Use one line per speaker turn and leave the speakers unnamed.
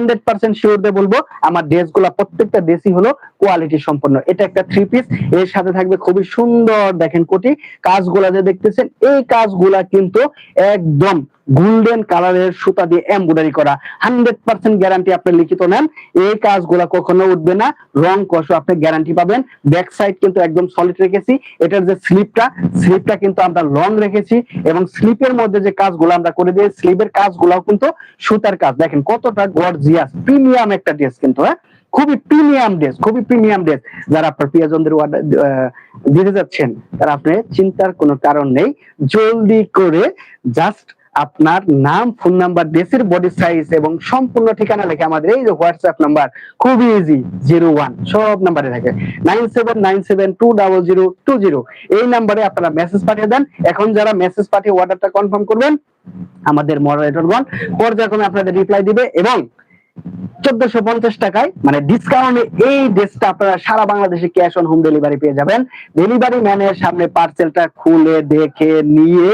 100% sure দিয়ে বলবো আমার ড্রেসগুলো প্রত্যেকটা ড্রেসই হলো কোয়ালিটি সম্পন্ন। এটা একটা থ্রি পিস, এর সাথে থাকবে খুবই সুন্দর দেখেন কোটি কাজগুলা যে দেখতেছেন, এই কাজগুলা কিন্তু একদম গোল্ডেন কালারের সুতা দিয়ে এমব্রয়ডারি করা। 100% গ্যারান্টি আপনি লিখিত নেন, এই কাজগুলা কখনো উঠবে না, রং কষও আপনি গ্যারান্টি পাবেন। ব্যাক সাইড কিন্তু একদম সলিড রেখেছি। এটার যে স্লিপটা কিন্তু আমরা লং রেখেছি, এবং স্লিপের মধ্যে যে কাজগুলো আমরা করে দিই, স্লিপের কাজগুলাও কিন্তু সুতার কাজ। দেখেন কতটা গর্জিয়াস প্রিমিয়াম একটা ড্রেস কিন্তু, হ্যাঁ খুবই প্রিমিয়াম ড্রেস, খুবই প্রিমিয়াম ড্রেস। যারা আপনার প্রিয়জনদের অর্ডার দিতে যাচ্ছেন তারা আপনি চিন্তার কোনো কারণ নেই, জলদি করে জাস্ট আপনার নাম, ফোন নাম্বার, ড্রেসের বডি সাইজ এবং সম্পূর্ণ ঠিকানা লিখে আমাদের এই যে হোয়াটসঅ্যাপ নাম্বার, খুবই ইজি, 01 সব নাম্বারে থাকে 9797200020, এই নাম্বারে আপনারা মেসেজ পাঠিয়ে দেন। এখন যারা মেসেজ পাঠিয়ে অর্ডারটা কনফার্ম করবেন, আমাদের মডারেটরগণ পর্যায়ক্রমে আপনাদের রিপ্লাই দিবে, এবং 1450 টাকায় মানে ডিসকাউন্টে এই ড্রেসটা আপনারা সারা বাংলাদেশে ক্যাশ অন হোম ডেলিভারি পেয়ে যাবেন। ডেলিভারি ম্যানের সামনে পার্সেলটা খুলে দেখে নিয়ে